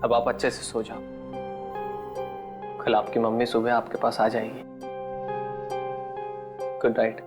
अब आप अच्छे से सो जाओ। कल आपकी मम्मी सुबह आपके पास आ जाएगी। Good night.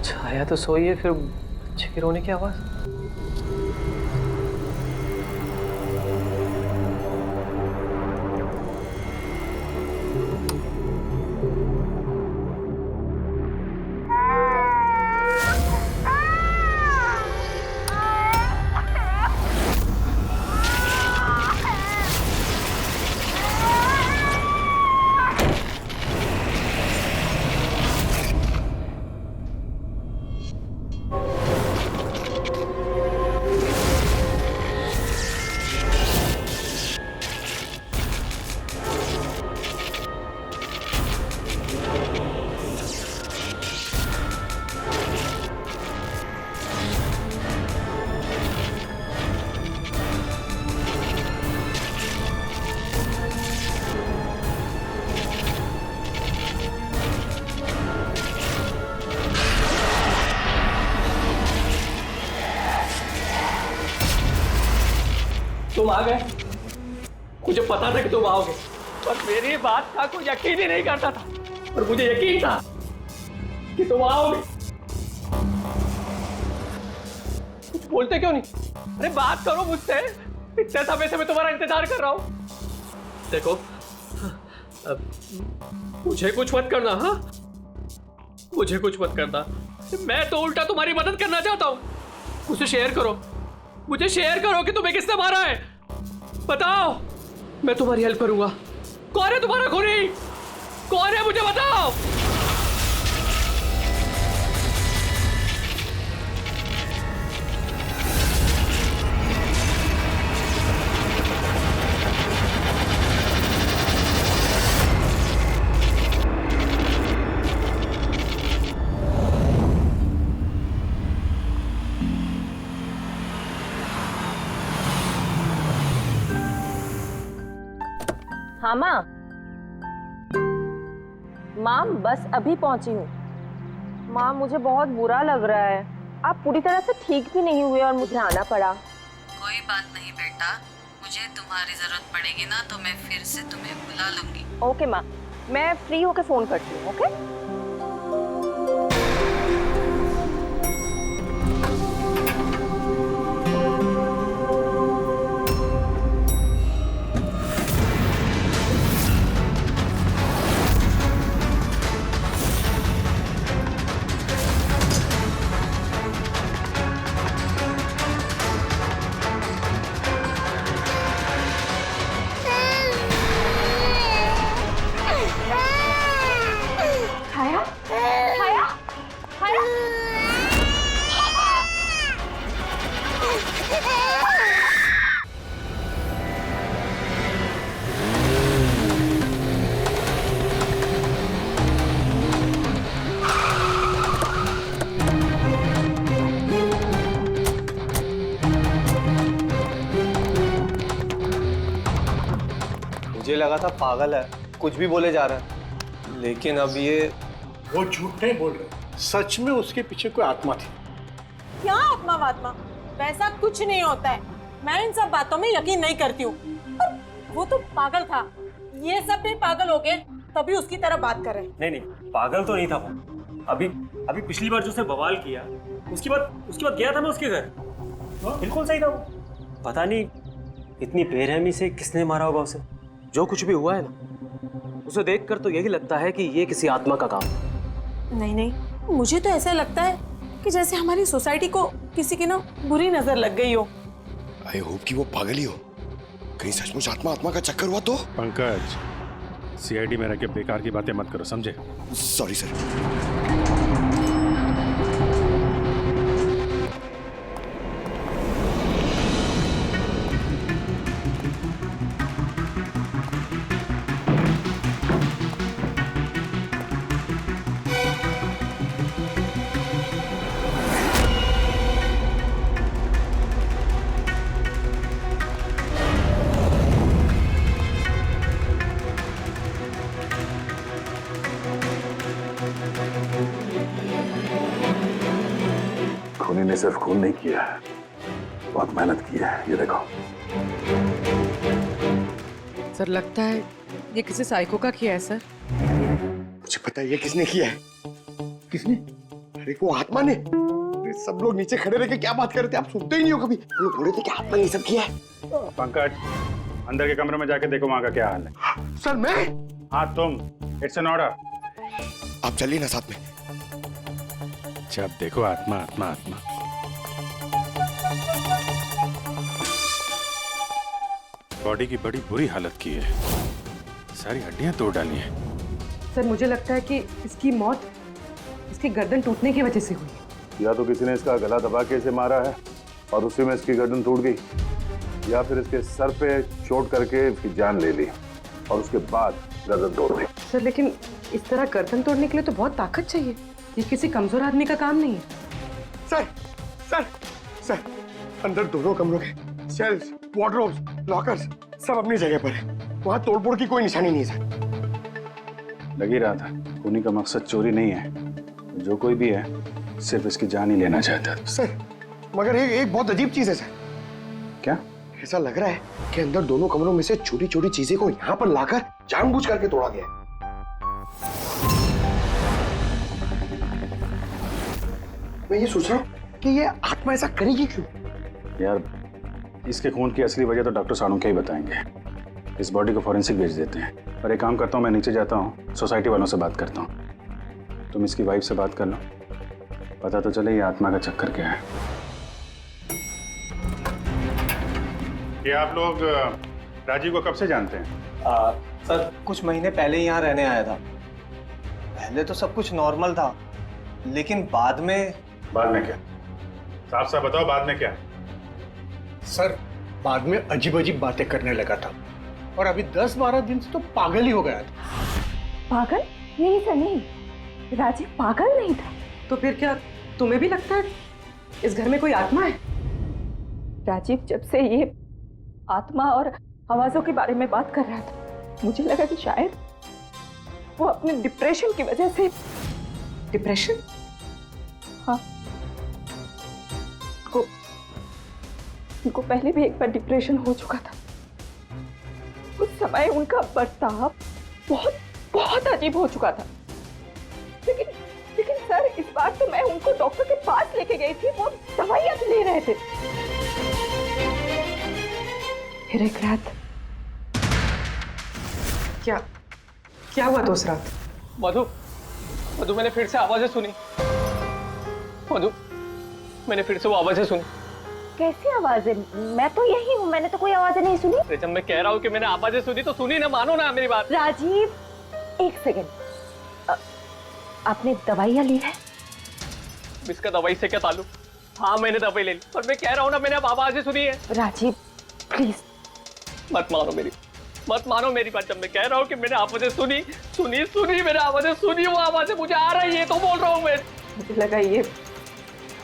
छाया तो सोई है, फिर बच्चे के रोने की आवाज। तुम आ गए। मुझे पता था कि तुम आओगे, पर मेरी बात का कोई यकीन ही नहीं करता था, और मुझे यकीन था कि तुम आओगे। कुछ बोलते क्यों नहीं? अरे बात करो मुझसे। इतने समय से मैं तुम्हारा इंतजार कर रहा हूं। देखो, मुझे कुछ मत करना। हाँ, मुझे कुछ मत करना। मैं तो उल्टा तुम्हारी मदद करना चाहता हूं। मुझे शेयर करो, मुझे शेयर करो कि तुम्हें किसने मारा है। बताओ, मैं तुम्हारी हेल्प करूंगा। कौन है तुम्हारा खूनी? कौन है, मुझे बताओ। हाँ माँ, बस अभी पहुंची हूँ। माँ, मुझे बहुत बुरा लग रहा है। आप पूरी तरह से ठीक भी नहीं हुए और मुझे आना पड़ा। कोई बात नहीं बेटा, मुझे तुम्हारी जरूरत पड़ेगी ना तो मैं फिर से तुम्हें बुला लूंगी। ओके माँ, मैं फ्री होके फोन करती हूँ। ओके। मुझे लगा था पागल है, कुछ भी बोले जा रहा है, लेकिन अब ये वो झूठ नहीं बोल रहे, सच में उसके पीछे कोई आत्मा थी। क्या आत्मा वात्मा, वैसा कुछ नहीं होता है। मैं इन सब बातों में यकीन नहीं करती हूँ। वो तो पागल था, ये सब भी पागल हो गए तभी उसकी तरह बात कर रहे हैं। नहीं नहीं, पागल तो नहीं था वो। अभी पिछली बार जो उसने बवाल किया, उसके बाद गया था मैं उसके घर, बिल्कुल सही था वो। पता नहीं इतनी बेरहमी से किसने मारा होगा उसे। जो कुछ भी हुआ है ना, उसे देखकर तो यही लगता है कि ये किसी आत्मा का काम है। नहीं नहीं, मुझे तो ऐसा लगता है कि जैसे हमारी सोसाइटी को किसी की ना बुरी नजर लग गई हो। आई होप कि वो पागल ही हो, कहीं सचमुच आत्मा का चक्कर हुआ तो। पंकज, सीआईडी में रह के बेकार की बातें मत करो, समझे? Sorry sir. खूनी ने सिर्फ खून नहीं किया है, बहुत मेहनत की है। ये देखो। सर लगता है ये किसी साइको का किया है सर। मुझे पता है ये किसने किया है। किसने? अरे वो आत्मा ने। अरे सब लोग नीचे खड़े रह के क्या बात कर रहे थे, आप सुनते ही नहीं हो कभी। वो लोग बोल रहे थे कि आत्मा ने ये सब किया है। पंकज, अंदर के कमरे में जाके देखो वहां का क्या हाल है। सर मैं? हाँ तुम, इट्स एन ऑर्डर। आप चलिए ना साथ में। जब देखो आत्मा आत्मा आत्मा। बॉडी की बड़ी बुरी हालत की है, सारी हड्डियां तोड़ डाली हैं। सर मुझे लगता है कि इसकी मौत इसकी गर्दन टूटने की वजह से हुई है। या तो किसी ने इसका गला दबा के इसे मारा है और उसी में इसकी गर्दन टूट गई, या फिर इसके सर पे चोट करके इसकी जान ले ली और उसके बाद गर्दन तोड़ दी। सर लेकिन इस तरह गर्दन तोड़ने के लिए तो बहुत ताकत चाहिए, ये किसी कमजोर आदमी का काम नहीं है। सर सर सर, अंदर दोनों कमरों के सेल्स, वार्डरोब्स, लॉकर्स सब अपनी जगह पर है। वहां तोड़फोड़ की कोई निशानी नहीं है सर। लग ही रहा था, खूनी का मकसद चोरी नहीं है, जो कोई भी है सिर्फ इसकी जान ही लेना चाहता है। सर मगर एक बहुत अजीब चीज है सर। क्या? ऐसा लग रहा है कि अंदर दोनों कमरों में से छोटी छोटी चीजें को यहाँ पर लाकर जानबूझ करके तोड़ा गया है। मैं ये सोच रहा हूँ कि ये आत्मा ऐसा करेगी क्यों? यार इसके खून की असली वजह तो डॉक्टर सानू के ही बताएंगे। इस बॉडी को फॉरेंसिक भेज देते हैं। पर एक काम करता हूँ, मैं नीचे जाता हूँ, सोसाइटी वालों से बात करता हूँ। तुम इसकी वाइफ से बात कर लो, पता तो चले ये आत्मा का चक्कर क्या है। ये आप लोग राजीव को कब से जानते हैं? सर कुछ महीने पहले ही यहाँ रहने आया था। पहले तो सब कुछ नॉर्मल था, लेकिन बाद में क्या? साफ साफ बताओ, बाद में क्या? सर बाद में अजीब अजीब बातें करने लगा था और अभी 10-12 दिन से तो पागल ही हो गया था। पागल? नहीं सर नहीं, राजीव पागल नहीं था। तो फिर क्या तुम्हें भी लगता है इस घर में कोई आत्मा है? राजीव जब से ये आत्मा और आवाजों के बारे में बात कर रहा था, मुझे लगा कि शायद वो अपने डिप्रेशन की वजह से। डिप्रेशन? हाँ, उनको पहले भी एक बार डिप्रेशन हो चुका था। उस समय उनका बर्ताव बहुत बहुत अजीब हो चुका था। लेकिन सर इस बार तो मैं उनको डॉक्टर के पास लेके गई थी, वो दवाइयां भी ले रहे थे। फिर एक रात क्या हुआ दोस्त रात? मधु मैंने फिर से आवाजें सुनी। मधु मैंने फिर से वो आवाजें सुनी। कैसी आवाजें? मैं तो यही हूँ, मैंने तो कोई आवाजें नहीं सुनी। अरे जब मैं कह रहा हूँ कि मैंने आवाजें सुनी तो सुनी ना, मानो ना मेरी बात। राजीव एक सेकेंड, आपने दवाइयाँ ली है? इसका दवाई से क्या ताल्लुक? हाँ मैंने दवाई ले ली, पर मैं कह रहा हूँ ना मैंने अब आवाजें सुनी है। राजीव प्लीज मत मानो मेरी बात। जब मैं कह रहा हूँ कि मैंने आवाजें सुनी मैंने आवाजें सुनी, वो आवाजें मुझे आ रही है तो बोल रहा हूँ मैं। मुझे लगा ये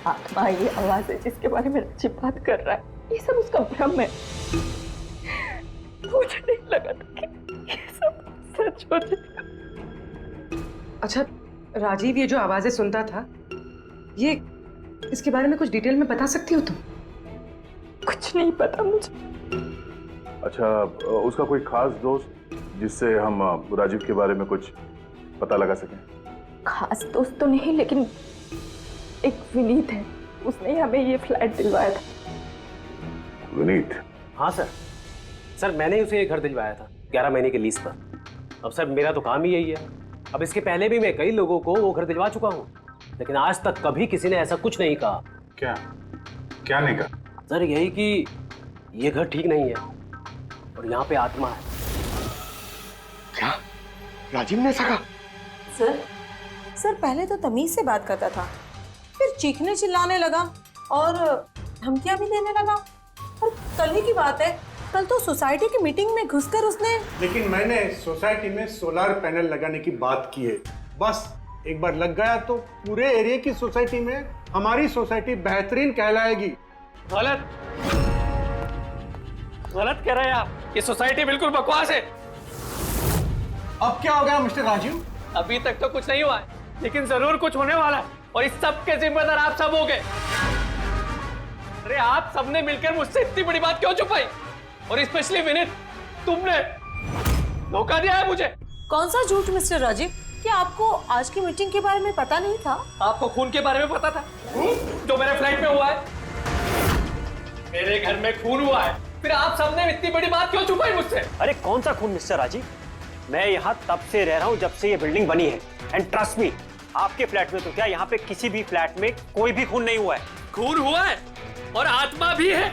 आत्मा, ये आवाज है जिसके बारे में राजीव बात कर रहा है, ये सब उसका भ्रम है। मुझे नहीं लगा था कि सच हो जाएगा। अच्छा राजीव ये जो आवाजें सुनता था, ये इसके बारे में कुछ डिटेल में बता सकती हो तुम? कुछ नहीं पता मुझे। अच्छा, उसका कोई खास दोस्त जिससे हम राजीव के बारे में कुछ पता लगा सकें? खास दोस्त तो नहीं, लेकिन एक विनीत है, उसने ही हमें ये फ्लैट दिलवाया था। विनीत? हाँ सर, सर मैंने उसे ये घर दिलवाया था 11 महीने के लीज पर। अब सर मेरा तो काम ही यही है। अब इसके पहले भी मैं कई लोगों को वो घर दिलवा चुका हूँ, लेकिन आज तक कभी किसी ने ऐसा कुछ नहीं कहा। क्या क्या नहीं कहा? सर यही कि ये घर ठीक नहीं है और यहाँ पे आत्मा है। क्या राजीव ने ऐसा कहा? सर पहले तो तमीज से बात करता था, फिर चीखने चिल्लाने लगा और धमकियां भी देने लगा। और कल ही की बात है, कल तो सोसाइटी की मीटिंग में घुसकर उसने। लेकिन मैंने सोसाइटी में सोलर पैनल लगाने की बात की है। बस एक बार लग गया तो पूरे एरिया की सोसाइटी में हमारी सोसाइटी बेहतरीन कहलाएगी। गलत गलत कह रहे हैं आप। ये सोसाइटी बिल्कुल बकवास है। अब क्या हो गया मिस्टर राजीव? अभी तक तो कुछ नहीं हुआ है, लेकिन जरूर कुछ होने वाला है और इस सब के जिम्मेदार आप सब हो गए। अरे आप सबने मिलकर मुझसे इतनी बड़ी बात क्यों छुपाई? और स्पेशली विनीत, तुमने धोखा दिया है मुझे। कौन सा झूठ मिस्टर राजीव? क्या आपको आज की मीटिंग के बारे में पता नहीं था? आपको खून के बारे में पता था जो मेरे फ्लैट में हुआ है? मेरे घर में खून हुआ है, फिर आप सबने इतनी बड़ी बात क्यों छुपाई मुझसे? अरे कौन सा खून मिस्टर राजीव? मैं यहाँ तब से रह रहा हूँ जब से ये बिल्डिंग बनी है, एंड ट्रस्ट मी, आपके फ्लैट में तो क्या, यहाँ पे किसी भी फ्लैट में कोई भी खून नहीं हुआ है। खून हुआ है और आत्मा भी है,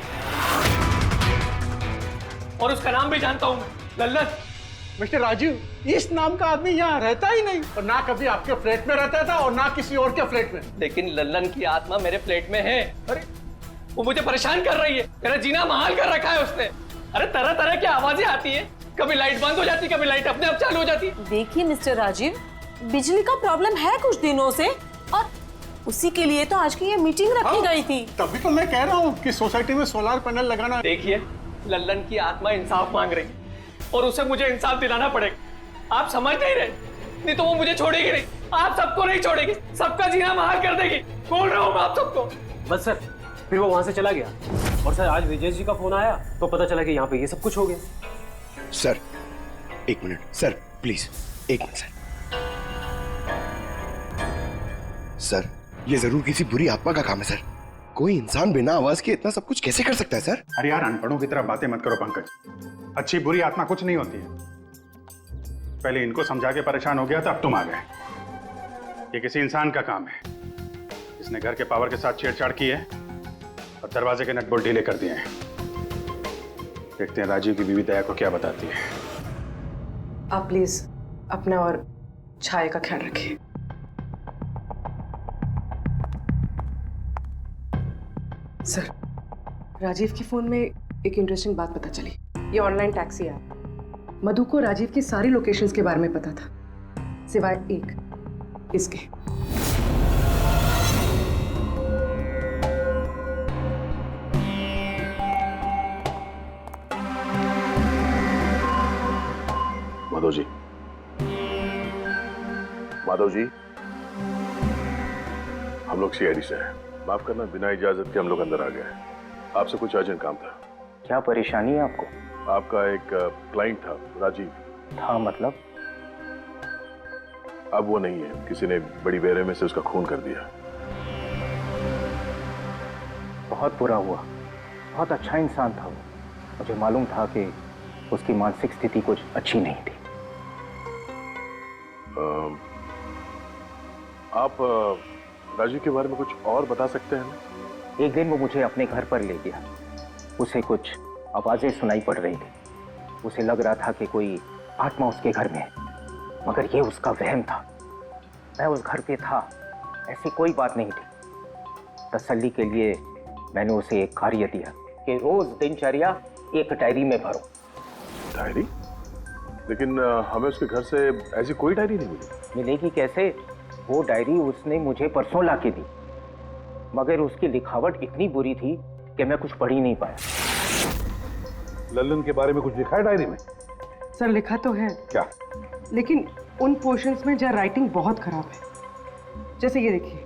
और उसका नाम भी जानता हूं मैं, लल्लन। मिस्टर राजीव, इस नाम का आदमी यहाँ रहता ही नहीं, और ना कभी आपके फ्लैट में रहता था और ना किसी और के फ्लैट में। लेकिन लल्लन की आत्मा मेरे फ्लैट में है। अरे वो मुझे परेशान कर रही है, मेरा जीना महाल कर रखा है उसने। अरे तरह तरह की आवाजें आती है, कभी लाइट बंद हो जाती, कभी लाइट अपने आप चालू हो जाती। देखिए मिस्टर राजीव, बिजली का प्रॉब्लम है कुछ दिनों से, और उसी के लिए तो आज की ये मीटिंग रखी गई थी। तभी तो मैं कह रहा हूँ कि सोसाइटी में सोलर पैनल लगाना। देखिए, लल्लन की आत्मा इंसाफ मांग रही है और उसे मुझे इंसाफ दिलाना पड़ेगा। आप समझ नहीं रहे, नहीं तो वो मुझे छोड़ेगी नहीं, आप सबको नहीं छोड़ेगी, सबका जीना महाल कर देगी। बोल रहा हूँ मैं आप सबको। बस सर, फिर वो वहां से चला गया, और सर आज विजय जी का फोन आया तो पता चला कि यहाँ पे ये सब कुछ हो गया। सर एक मिनट सर, प्लीज एक मिनट सर। सर ये जरूर किसी बुरी आत्मा का काम है सर। कोई इंसान बिना आवाज के इतना सब कुछ कैसे कर सकता है सर? अरे यार, अनपढ़ों की तरह बातें मत करो पंकज। अच्छी बुरी आत्मा कुछ नहीं होती है। पहले इनको समझा के परेशान हो गया था, अब तुम आ गए। ये किसी इंसान का काम है, इसने घर के पावर के साथ छेड़छाड़ की है और दरवाजे के नट बोल्ट ढीले कर दिए हैं। देखते हैं राजीव की बीवी दया को क्या बताती है। आप प्लीज अपना और छाया का ख्याल रखिए। सर, राजीव के फोन में एक इंटरेस्टिंग बात पता चली। ये ऑनलाइन टैक्सी ऐप, मधु को राजीव की सारी लोकेशंस के बारे में पता था, सिवाय एक, इसके। माधव जी, माधव जी, हम लोग सीआईडी से हैं। माफ करना, बिना इजाजत के हम लोग अंदर आ गए। आपसे कुछ अर्जेंट काम था। क्या परेशानी है आपको? आपका एक क्लाइंट था, राजीव। था मतलब? अब वो नहीं है, किसी ने बड़ी बेरहमी से उसका खून कर दिया। बहुत बुरा हुआ। बहुत अच्छा इंसान था वो। मुझे मालूम था कि उसकी मानसिक स्थिति कुछ अच्छी नहीं थी। आप राजीव के बारे में कुछ और बता सकते हैं? एक दिन वो मुझे अपने घर पर ले गया। उसे कुछ आवाजें सुनाई पड़ रही थी। उसे लग रहा था कि कोई आत्मा उसके घर में है, मगर ये उसका वहम था। मैं उस घर पे था, ऐसी कोई बात नहीं थी। तसल्ली के लिए मैंने उसे एक कार्य दिया कि रोज दिनचर्या एक डायरी में भरो। डायरी? लेकिन हमें उसके घर से ऐसी कोई डायरी नहीं मिली। मिलेगी कैसे? वो डायरी उसने मुझे परसों ला के दी, मगर उसकी लिखावट इतनी बुरी थी कि मैं कुछ पढ़ ही नहीं पाया। लल्लन के बारे में कुछ लिखा है डायरी में? सर लिखा तो है। क्या? लेकिन उन पोर्शंस में जहाँ राइटिंग बहुत खराब है, जैसे ये देखिए,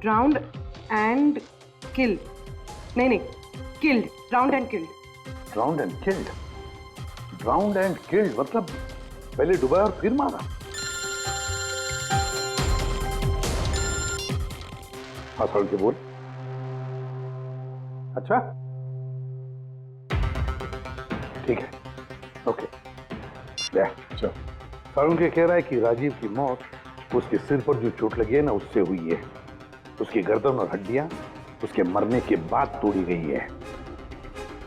ड्राउंड एंड किल्ड, नहीं killed, drowned and killed. Drowned and killed, drowned and killed मतलब पहले डुबाया और फिर मारा। हाथ खोल के बोल। अच्छा ठीक है, ओके। अच्छा, सारुण के कह रहा है कि राजीव की मौत उसके सिर पर जो चोट लगी है ना, उससे हुई है। उसकी गर्दन और हड्डियां उसके मरने के बाद तोड़ी गई है।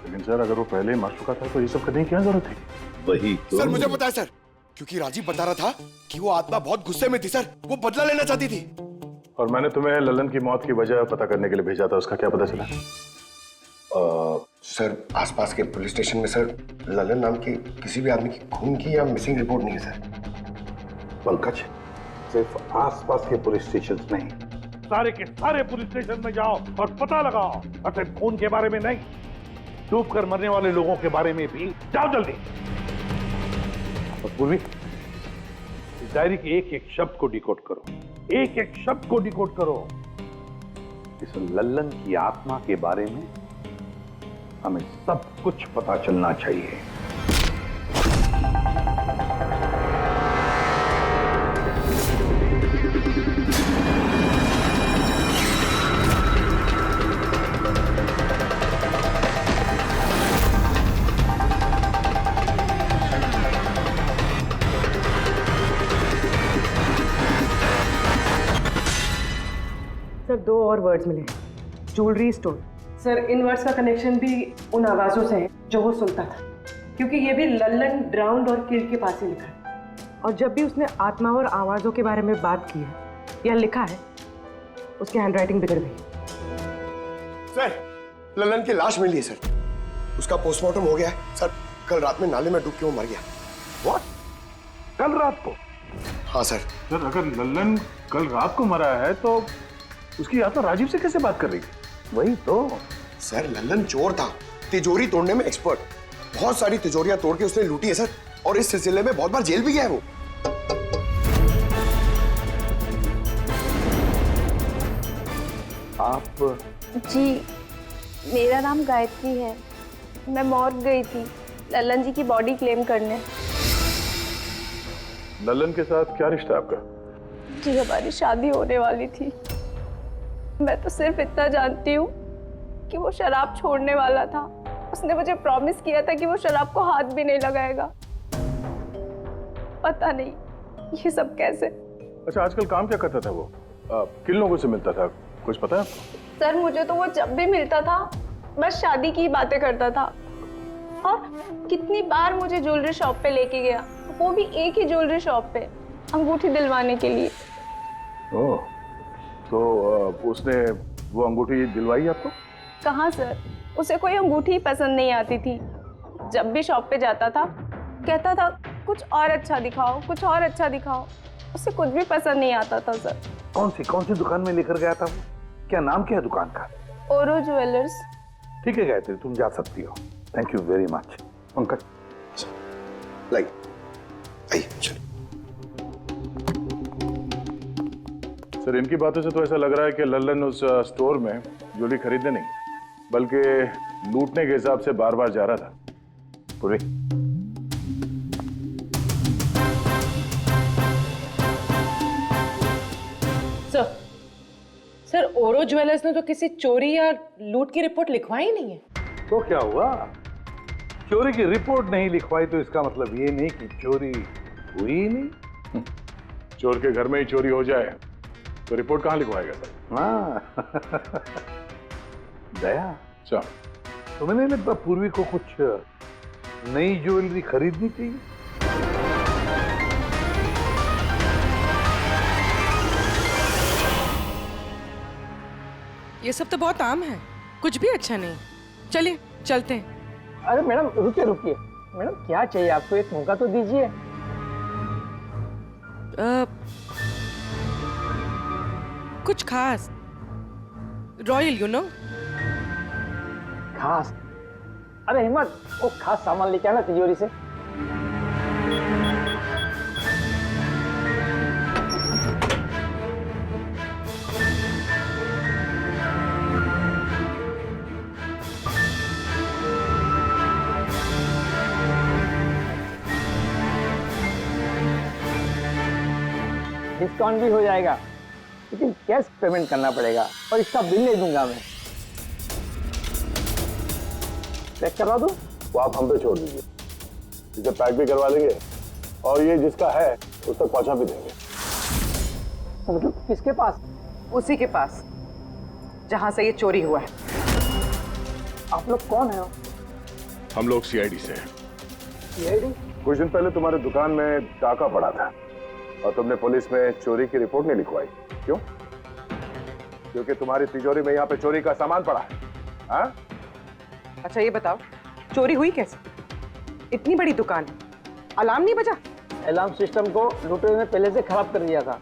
लेकिन सर अगर वो पहले ही मर चुका था तो ये सब करने की क्या जरूरत थी? वही तो सर मुझे पता है सर, क्योंकि राजीव बता रहा था कि वो आत्मा बहुत गुस्से में थी सर, वो बदला लेना चाहती थी। और मैंने तुम्हें ललन की मौत की वजह पता करने के लिए भेजा था, उसका क्या पता चला? सर आसपास के पुलिस स्टेशन में सर ललन नाम के किसी भी आदमी की खून की या मिसिंग रिपोर्ट नहीं है सर। पंकज, सिर्फ आसपास के पुलिस स्टेशन नहीं, सारे के सारे पुलिस स्टेशन में जाओ और पता लगाओ। और खून के बारे में नहीं, डूब कर मरने वाले लोगों के बारे में भी जाओ जल्दी। और पूर्वी, इस डायरी के एक एक शब्द को डिकोड करो, एक एक शब्द को डिकोड करो। इस लल्लन की आत्मा के बारे में हमें सब कुछ पता चलना चाहिए। सर 2 और वर्ड्स मिले, ज्वेलरी स्टोर। सर इन वर्ड्स का कनेक्शन भी उन आवाज़ों से है जो वो सुनता था, क्योंकि ये भी लल्लन ड्राउंड और किल्ड के पास ही लिखा है। और जब भी उसने आत्मा और आवाज़ों के बारे में बात की है या लिखा है, उसकी हैंडराइटिंग बिगड़ गई। सर ललन की लाश मिली है सर, उसका पोस्टमार्टम हो गया है सर। कल रात में नाले में डूब के वो मर गया। व्हाट? कल रात को? हाँ सर। सर अगर ललन कल रात को मरा है तो उसकी आत्मा राजीव से कैसे बात कर रही थी? वही तो सर, लल्लन चोर था, तिजोरी तोड़ने में एक्सपर्ट। बहुत सारी तिजोरियां तोड़ के उसने लूटी है सर, और इस सिलसिले में बहुत बार जेल भी गया है वो। आप? जी मेरा नाम गायत्री है, मैं मॉर्ग गई थी लल्लन जी की बॉडी क्लेम करने। ललन के साथ क्या रिश्ता है आपका? जी हमारी शादी होने वाली थी। मैं तो सिर्फ इतना जानती हूँ कि वो शराब छोड़ने वाला था। उसने मुझे प्रॉमिस किया था कि वो शराब को हाथ भी नहीं लगाएगा। पता नहीं ये सब कैसे। अच्छा आजकल काम क्या करता था वो? किन लोगों से मिलता था, कुछ पता है आपको? सर मुझे तो वो जब भी मिलता था बस शादी की बातें करता था, और कितनी बार मुझे ज्वेलरी शॉप पे लेके गया, वो भी एक ही ज्वेलरी शॉप पे, अंगूठी दिलवाने के लिए। ओह, तो उसने वो अंगूठी दिलवाई आपको? कहाँ सर, उसे कोई अंगूठी पसंद नहीं आती थी। जब भी शॉप पे जाता था कहता था कुछ और अच्छा दिखाओ, कुछ और अच्छा दिखाओ। उसे कुछ भी पसंद नहीं आता था सर। कौन सी दुकान में लेकर गया था वो? क्या नाम क्या है दुकान का? ओरो ज्वेलर्स। ठीक है गायत्री, तुम जा सकती हो। Thank you very much. Pankaj like आइए चलो। सर इनकी बातों से तो ऐसा लग रहा है कि लल्लन उस स्टोर में ज्वेलरी खरीदने नहीं बल्कि लूटने के हिसाब से बार बार जा रहा था। पूरी सर ओरो ज्वेलर्स ने तो किसी चोरी या लूट की रिपोर्ट लिखवाई नहीं है। तो क्या हुआ? चोरी की रिपोर्ट नहीं लिखवाई तो इसका मतलब ये नहीं कि चोरी हुई ही नहीं। चोर के घर में ही चोरी हो जाए तो रिपोर्ट कहाँ लिखवाएगा सर? हाँ दया, अच्छा तुम्हें नहीं लगता पूर्वी को कुछ नई ज्वेलरी खरीदनी चाहिए? ये सब तो बहुत आम है, कुछ भी अच्छा नहीं। चलिए चलते हैं। अरे मैडम रुकिए रुकिए, मैडम क्या चाहिए आपको, एक मौका तो दीजिए। कुछ खास, रॉयल यू नो। खास? अरे हिम्मत, वो खास सामान लेके आना तिजोरी से। डिस्काउंट भी हो जाएगा, लेकिन कैश पेमेंट करना पड़ेगा और इसका बिल नहीं दूंगा मैं। पैक करवा दूं? वो आप हम पे छोड़ दीजिए, इसे पैक भी करवा लेंगे और ये जिसका है उस तक पहुंचा भी देंगे। मतलब किसके पास? उसी के पास जहां से ये चोरी हुआ है। आप लोग कौन है? हम लोग सीआईडी से हैं। सीआईडी? कुछ दिन पहले तुम्हारी दुकान में डाका पड़ा था और तुमने पुलिस में चोरी की रिपोर्ट नहीं लिखवाई, क्यों? क्योंकि तुम्हारी तिजोरी में यहाँ पे चोरी का सामान पड़ा है। हाँ? अच्छा ये बताओ, चोरी हुई कैसे? इतनी बड़ी दुकान है, अलार्म नहीं बजा? अलार्म सिस्टम को लुटेरे ने पहले से खराब कर दिया था,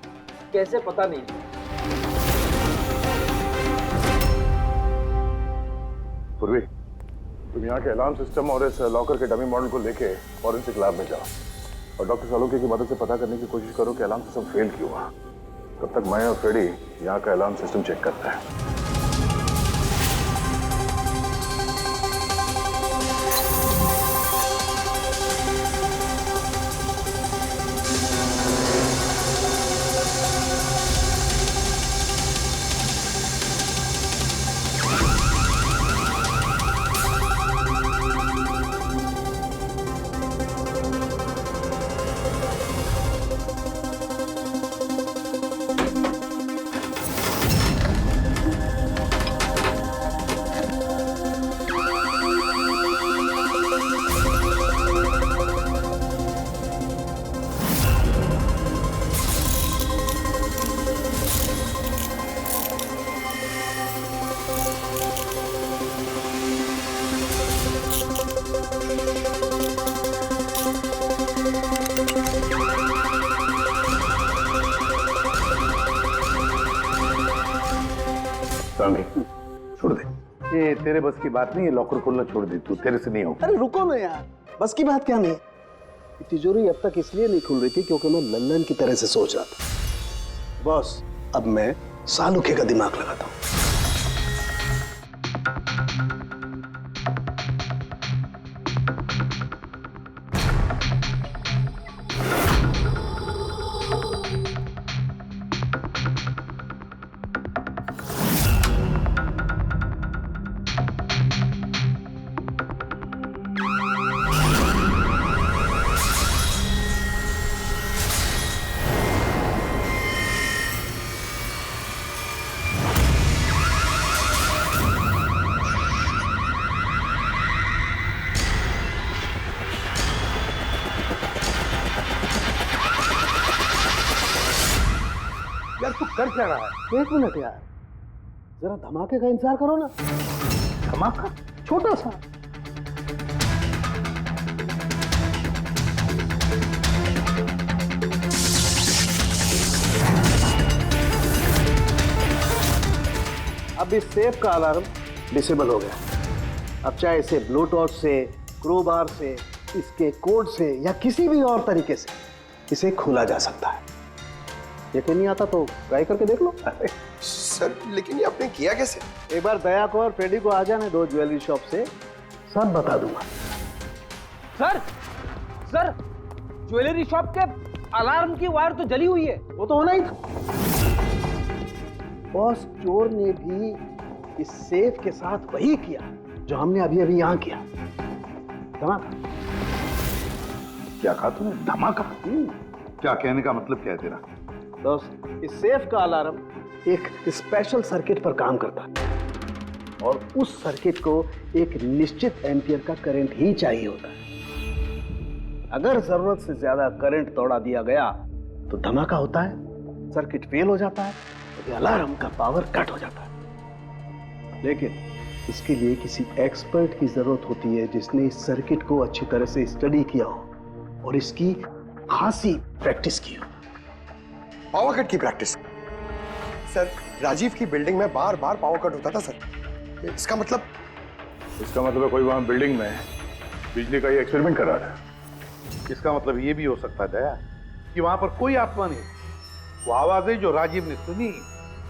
कैसे पता नहीं। पूर्वी, तुम यहाँ के अलार्म सिस्टम और इस लॉकर के डमी मॉडल को लेके फॉरेंसिक लैब में जाओ और डॉक्टर सालुके की मदद से पता करने की कोशिश करो कि अलार्म सिस्टम फेल क्यों हुआ। तब तक मैं और फ्रेडी यहाँ का अलार्म सिस्टम चेक करते हैं। छोड़ दे, ये तेरे बस की बात नहीं है, लॉकर खोलना छोड़ दे, तू तेरे से नहीं होगा। अरे रुको ना यार, बस की बात क्या नहीं। तिजोरी अब तक इसलिए नहीं खुल रही थी क्योंकि मैं लल्लन की तरह से सोच रहा था। बॉस, अब मैं सालुके का दिमाग लगाता हूँ। यार तू कर क्या रहा है? एक मिनट यार, जरा धमाके का इंतजार करो ना। धमाका? छोटा सा। अब इस सेफ का अलार्म डिसेबल हो गया। अब चाहे इसे ब्लूटूथ से, क्रोबार से, इसके कोड से या किसी भी और तरीके से इसे खोला जा सकता है। यकीन नहीं आता तो ट्राई करके देख लो। सर लेकिन ये आपने किया कैसे? एक बार दया को और फ्रेडी को आ जाने दो ज्वेलरी शॉप से, सब बता दूंगा। सर ज्वेलरी शॉप के अलार्म की वायर तो जली हुई है। वो तो होना ही था। बॉस, चोर ने भी इस सेफ के साथ वही किया जो हमने अभी अभी यहां किया। धमाका। क्या कहा तूने? धमाका? क्या कहने का मतलब क्या है तेरा? दोस्त, इस सेफ का अलार्म एक स्पेशल सर्किट पर काम करता है और उस सर्किट को एक निश्चित एम्पियर का करंट ही चाहिए होता है। अगर जरूरत से ज्यादा करंट तोड़ा दिया गया तो धमाका होता है, सर्किट फेल हो जाता है, तो अलार्म का पावर कट हो जाता है। लेकिन इसके लिए किसी एक्सपर्ट की जरूरत होती है जिसने इस सर्किट को अच्छी तरह से स्टडी किया हो और इसकी खासी प्रैक्टिस की हो। पावर कट की प्रैक्टिस? सर, राजीव की बिल्डिंग में बार बार पावर कट होता था सर। इसका मतलब इसका मतलब है कोई वहां बिल्डिंग में बिजली का ये एक्सपेरिमेंट कर रहा था। इसका मतलब ये भी हो सकता है दया कि वहां पर कोई आत्मा नहीं, वो आवाजें जो राजीव ने सुनी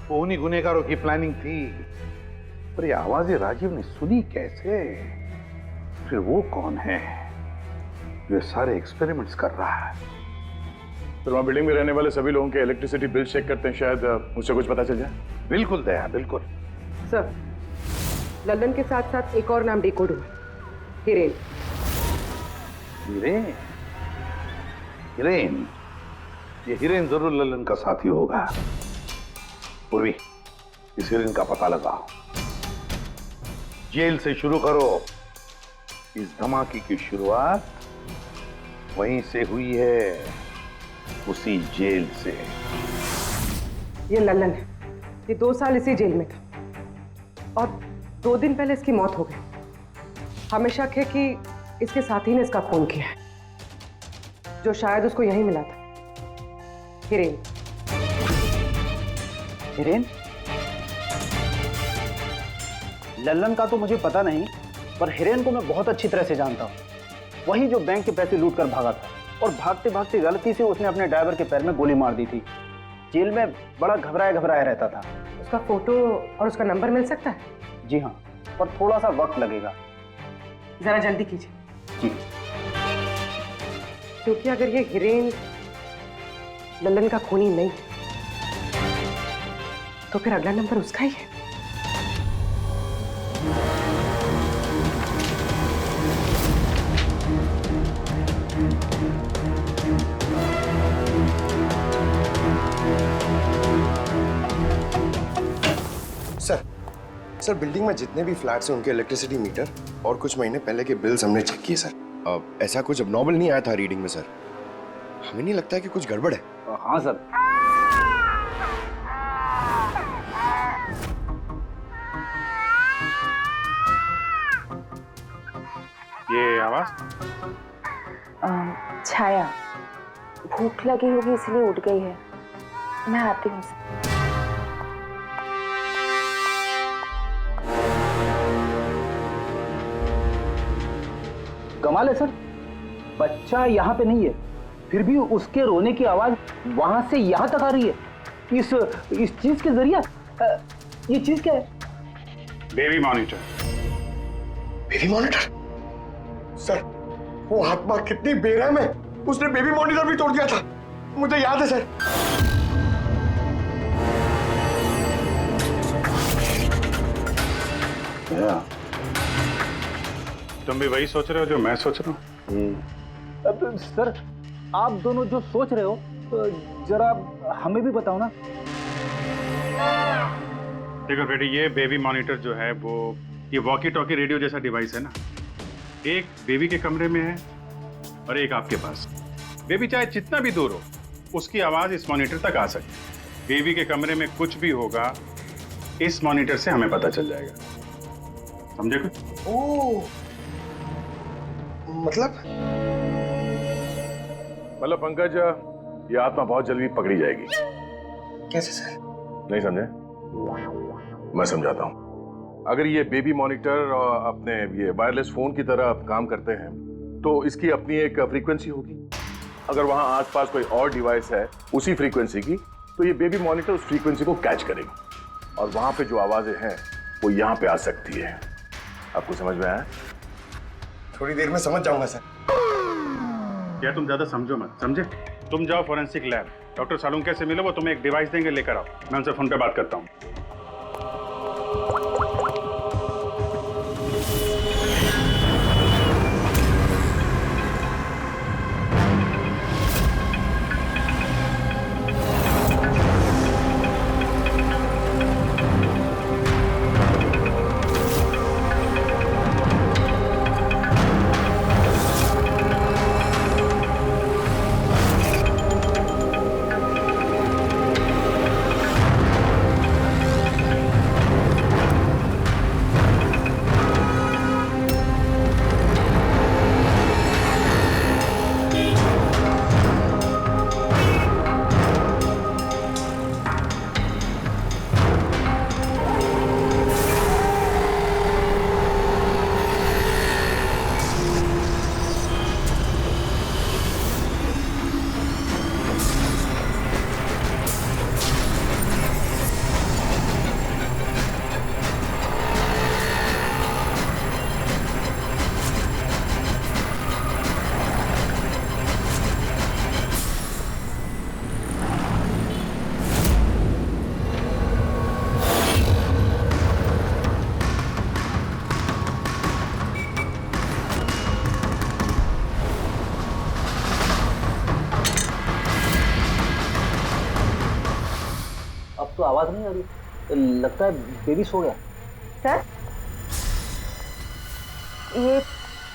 वो उन्हीं गुनहगारों की प्लानिंग थी। पर ये आवाजें राजीव ने सुनी कैसे? फिर वो कौन है जो सारे एक्सपेरिमेंट्स कर रहा है? फिर वहां बिल्डिंग में रहने वाले सभी लोगों के इलेक्ट्रिसिटी बिल चेक करते हैं, शायद मुझसे कुछ पता चल जाए। बिल्कुल दया, बिल्कुल। सर, लल्लन के साथ साथ एक और नाम डिकोड हुआ, हिरेन। हिरेन? हिरेन? ये हिरेन जरूर लल्लन का साथी होगा। पूर्वी, इस हिरेन का पता लगाओ। जेल से शुरू करो। इस धमाके की शुरुआत वहीं से हुई है, उसी जेल से। ये लल्लन है, ये 2 साल इसी जेल में था और 2 दिन पहले इसकी मौत हो गई। हमें शक है कि इसके साथी ने इसका खून किया है, जो शायद उसको यहीं मिला था। हिरेन। हिरेन? लल्लन का तो मुझे पता नहीं, पर हिरेन को मैं बहुत अच्छी तरह से जानता हूँ। वही जो बैंक के पैसे लूट कर भागा था और भागते भागते गलती से उसने अपने ड्राइवर के पैर में गोली मार दी थी। जेल में बड़ा घबराया घबराया रहता था। उसका फोटो और उसका नंबर मिल सकता है? जी हाँ, पर थोड़ा सा वक्त लगेगा। जरा जल्दी कीजिए। जी। क्योंकि अगर ये हिरेन लल्लन का खूनी नहीं तो फिर अगला नंबर उसका ही है। सर बिल्डिंग में जितने भी फ्लैट्स हैं उनके इलेक्ट्रिसिटी मीटर और कुछ महीने पहले के बिल्स हमने चेक किए सर। ऐसा कुछ अबनॉर्मल नहीं आया था रीडिंग में सर। हमें नहीं लगता है कि कुछ गड़बड़ है। हाँ सर। ये आवाज? छाया, भूख लगी होगी इसलिए उठ गई है। मैं आती हूँ सर। कमाल है सर, बच्चा यहाँ पे नहीं है, फिर भी उसके रोने की आवाज वहां से यहाँ तक आ रही है। इस चीज के जरिए ये चीज क्या है? Baby monitor. Baby monitor? Sir, वो आत्मा कितनी बेरहम है, उसने बेबी मॉनिटर भी तोड़ दिया था, मुझे याद है सर। तुम भी वही सोच रहे हो जो मैं सोच रहा हूँ? सर, आप दोनों जो सोच रहे हो जरा हमें भी बताओ ना। देखो बेटी, ये बेबी मॉनिटर जो है वो ये वॉकी टॉकी रेडियो जैसा डिवाइस है ना। एक बेबी के कमरे में है और एक आपके पास। बेबी चाहे जितना भी दूर हो उसकी आवाज इस मॉनिटर तक आ सकती है। बेबी के कमरे में कुछ भी होगा इस मॉनिटर से हमें पता चल जाएगा। समझे कुछ? ओह, मतलब पंकज, ये आत्मा बहुत जल्दी पकड़ी जाएगी। कैसे सर? नहीं समझे? मैं समझाता हूँ। अगर ये बेबी मॉनिटर अपने ये वायरलेस फोन की तरह काम करते हैं तो इसकी अपनी एक फ्रीक्वेंसी होगी। अगर वहां आसपास कोई और डिवाइस है उसी फ्रीक्वेंसी की, तो ये बेबी मॉनिटर उस फ्रीक्वेंसी को कैच करेगी और वहां पे जो आवाजें हैं वो यहाँ पे आ सकती है। आपको समझ में आया? थोड़ी देर में समझ जाऊंगा सर। क्या तुम ज्यादा समझो मत, समझे? तुम जाओ फॉरेंसिक लैब, डॉक्टर सालुंके से मिलो, वो तुम्हें एक डिवाइस देंगे, लेकर आओ। मैं उनसे फोन पे बात करता हूँ। तो आवाज नहीं आ रही, लगता है बेबी सो गया। सर, ये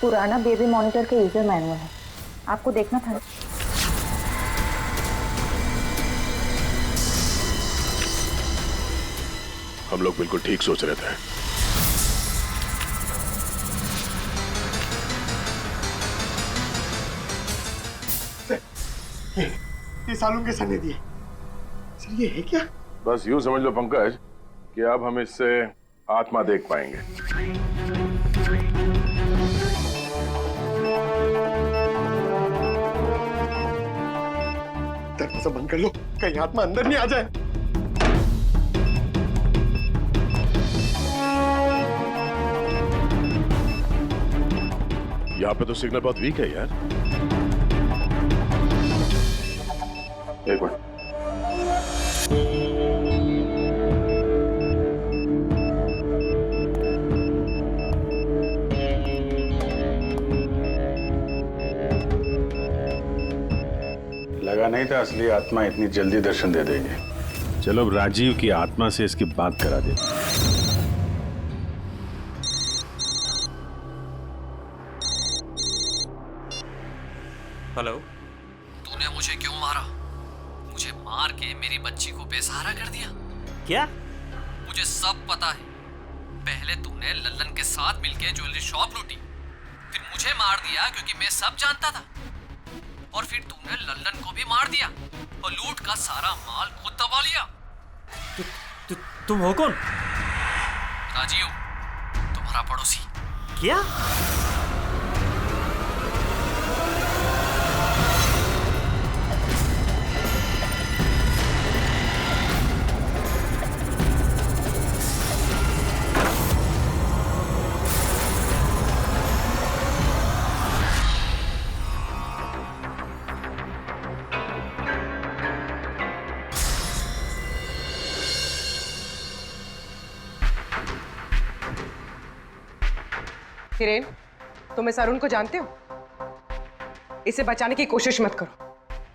पुराना बेबी मॉनिटर का यूजर मैनुअल है, आपको देखना था। हम लोग बिल्कुल ठीक सोच रहे थे। ये सालून के सर ने दिए। सर ये है क्या? बस यूं समझ लो पंकज कि अब हम इससे आत्मा देख पाएंगे। दरवाजा बंद कर लो, कहीं आत्मा अंदर नहीं आ जाए। यहाँ पे तो सिग्नल बहुत वीक है यार। एक मिनट। लगा नहीं था असली आत्मा इतनी जल्दी दर्शन दे देगी। चलो अब राजीव की आत्मा से इसकी बात करा दे। हेलो। तूने मुझे क्यों मारा? मुझे मार के मेरी बच्ची को बेसहारा कर दिया। क्या? मुझे सब पता है। पहले तूने लल्लन के साथ मिलके ज्वेलरी शॉप लूटी, फिर मुझे मार दिया क्योंकि मैं सब जानता था, और फिर तूने लल्लन को भी मार दिया और लूट का सारा माल खुद दबा लिया। तुम हो कौन? राजीव, तुम्हारा पड़ोसी। क्या? हिरेन, तुम इस अरुण को जानते हो? इसे बचाने की कोशिश मत करो।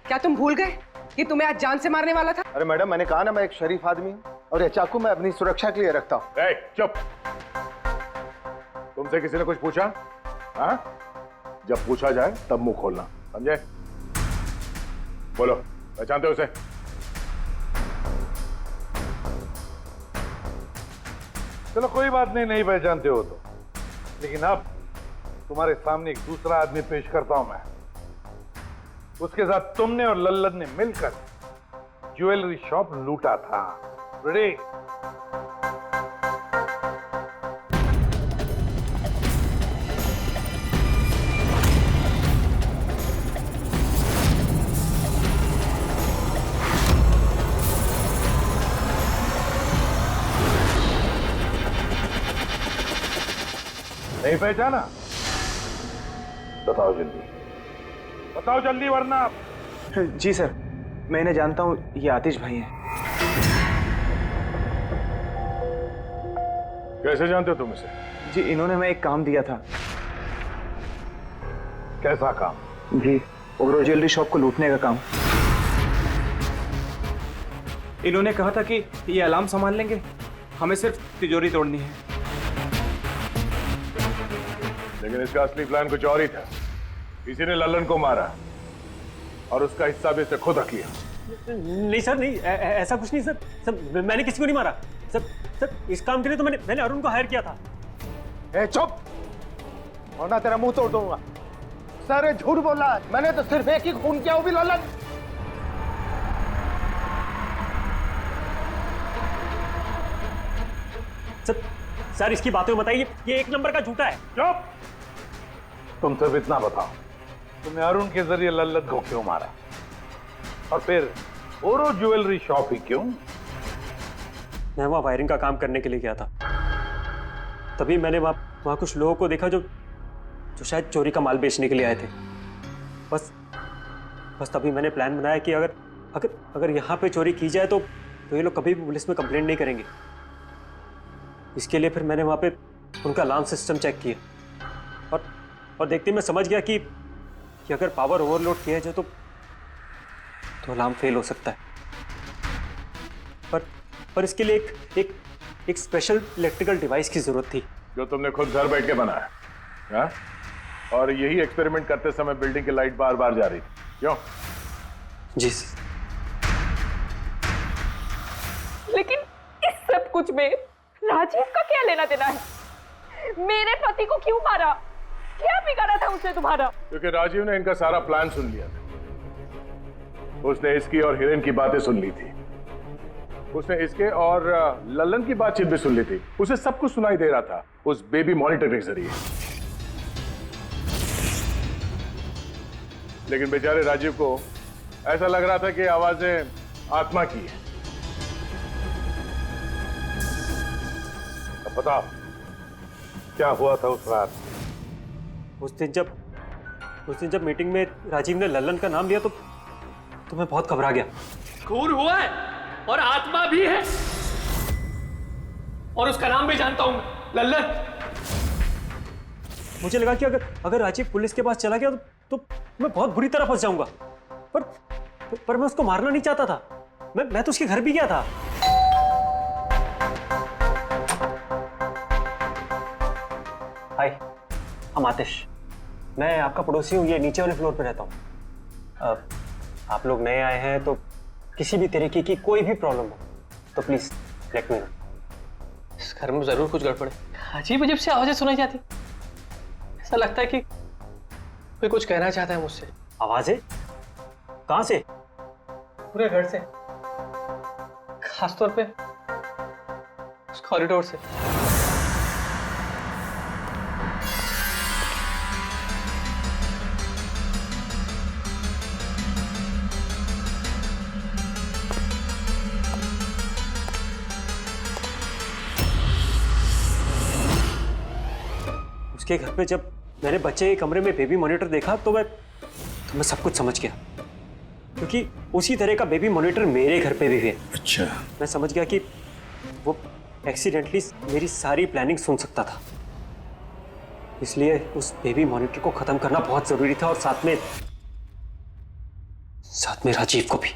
क्या तुम भूल गए कि तुम्हें आज जान से मारने वाला था? अरे मैडम, मैंने कहा ना मैं एक शरीफ आदमी हूँ, और ये चाकू मैं अपनी सुरक्षा के लिए रखता हूँ। चुप। तुमसे किसी ने कुछ पूछा? हाँ? जब पूछा जाए तब मुंह खोलना, समझे? बोलो, पहचानते हो उसे? चलो कोई बात नहीं, नहीं पहचानते हो तो, लेकिन अब तुम्हारे सामने एक दूसरा आदमी पेश करता हूं मैं। उसके साथ तुमने और लल्लन ने मिलकर ज्वेलरी शॉप लूटा था। रेडी? नहीं पहचाना? बताओ जल्दी, बताओ जल्दी, वरना। जी सर, मैं इन्हें जानता हूँ, ये आतिश भाई हैं। कैसे जानते हो तुम इसे? जी, इन्होंने हमें एक काम दिया था। कैसा काम? जी, ओवरऑल ज्वेलरी शॉप को लूटने का काम। इन्होंने कहा था कि ये अलार्म संभाल लेंगे, हमें सिर्फ तिजोरी तोड़नी है। लेकिन इसका असली प्लान कुछ और ही था। किसी ने लल्लन को मारा और उसका हिस्सा भी इसे खुद रख लिया। नहीं सर, नहीं, ऐसा कुछ नहीं सर। सर, मैंने किसी को नहीं मारा। सर, इस काम के लिए तो मैंने अरुण को हायर किया था। ए चुप, वरना तेरा मुंह तोड़ दूंगा। सर, झूठ बोल रहा है, मैंने तो सिर्फ एक ही खून किया, वो भी लल्लन। सर, इसकी बातें बताइए, ये एक नंबर का झूठा है। चुप! तुम सिर्फ इतना बताओ, तुमने अरुण के जरिए लल्लन को क्यों मारा, और फिर ओरो ज्वेलरी शॉप ही क्यों? मैं वहां वायरिंग का काम करने के लिए गया था। तभी मैंने वहां कुछ लोगों को देखा जो शायद चोरी का माल बेचने के लिए आए थे। बस तभी मैंने प्लान बनाया कि अगर यहाँ पे चोरी की जाए तो ये लोग कभी भी पुलिस में कंप्लेंट नहीं करेंगे। इसके लिए फिर मैंने वहाँ पे उनका अलार्म सिस्टम चेक किया, और देखते मैं समझ गया कि अगर पावर ओवरलोड किया जाए तो अलार्म फेल हो सकता है। और इसके लिए एक स्पेशल इलेक्ट्रिकल डिवाइस की जरूरत थी जो तुमने खुद घर बैठ के बनाया, हाँ? और यही एक्सपेरिमेंट करते समय बिल्डिंग की लाइट बार बार जा रही थी, क्यों? जी। लेकिन इस सब कुछ में राजीव का क्या लेना देना है? मेरे पति को क्यों मारा? क्या बिगाड़ा था उसने तुम्हारा? क्योंकि राजीव ने इनका सारा प्लान सुन लिया था। उसने इसकी और हिरेन की बातें सुन ली थी। उसने इसके और लल्लन की बातचीत भी सुन ली थी। उसे सब कुछ सुनाई दे रहा था उस बेबी मॉनिटर के जरिए। लेकिन बेचारे राजीव को ऐसा लग रहा था कि आवाजें आत्मा की है। अब बताओ क्या हुआ था उस रात? उस दिन जब मीटिंग में राजीव ने लल्लन का नाम लिया तो मैं बहुत घबरा गया। खून हुआ है और आत्मा भी है और उसका नाम भी जानता हूं, लल्लन। मुझे लगा कि अगर राजीव पुलिस के पास चला गया तो मैं बहुत बुरी तरह फंस जाऊंगा। पर मैं उसको मारना नहीं चाहता था। मैं तो उसके घर भी गया था। हाय, हम आतिश। मैं आपका पड़ोसी हूँ, ये नीचे वाले फ्लोर पे रहता हूँ। आप लोग नए आए हैं तो किसी भी तरीके की कोई भी प्रॉब्लम हो तो प्लीज लेट मी नो। इस घर में जरूर कुछ गड़बड़ है। अजीब अजीब से आवाजें सुनाई जाती। ऐसा लगता है कि कोई कुछ कहना चाहता है मुझसे। आवाजें? कहां से? पूरे घर से, खासतौर पे उस कॉरिडोर से। उसके घर पे जब मैंने बच्चे के कमरे में बेबी मॉनिटर देखा तो मैं सब कुछ समझ गया, क्योंकि उसी तरह का बेबी मॉनिटर मेरे घर पे भी है। अच्छा। मैं समझ गया कि वो एक्सीडेंटली मेरी सारी प्लानिंग सुन सकता था, इसलिए उस बेबी मॉनिटर को खत्म करना बहुत जरूरी था और साथ में राजीव को भी।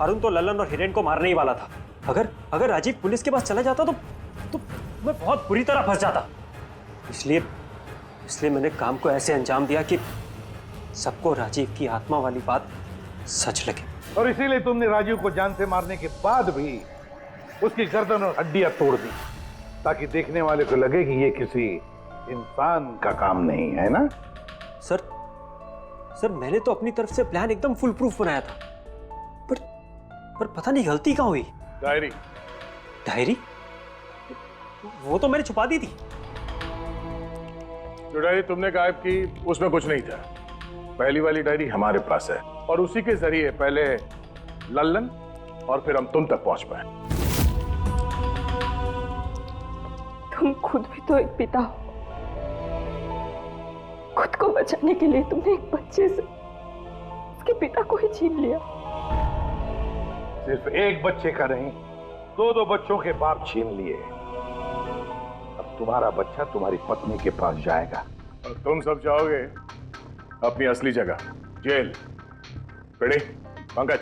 अरुण तो लल्लन और हिरेन को मारने ही वाला था। अगर राजीव पुलिस के पास चला जाता तो मैं बहुत बुरी तरह फंस जाता। इसलिए मैंने काम को ऐसे अंजाम दिया कि सबको राजीव की आत्मा वाली बात सच लगे। और इसीलिए तुमने राजीव को जान से मारने के बाद भी उसकी गर्दन और हड्डियां तोड़ दी, ताकि देखने वाले को लगे कि ये किसी इंसान का काम नहीं है ना? सर मैंने तो अपनी तरफ से प्लान एकदम फुल प्रूफ बनाया था, पर पता नहीं गलती कहाँ हुई। डायरी? वो तो मैंने छुपा दी थी। जो डायरी तुमने गायब की उसमें कुछ नहीं था। पहली वाली डायरी हमारे पास है और उसी के जरिए पहले लल्लन और फिर हम तुम तक पहुंच पाए। तुम खुद भी तो एक पिता हो। खुद को बचाने के लिए तुमने एक बच्चे से उसके पिता को ही छीन लिया। सिर्फ एक बच्चे का नहीं, दो बच्चों के बाप छीन लिए। अब तुम्हारा बच्चा तुम्हारी पत्नी के पास जाएगा और तुम सब जाओगे अपनी असली जगह, जेल। रेडी पंकज?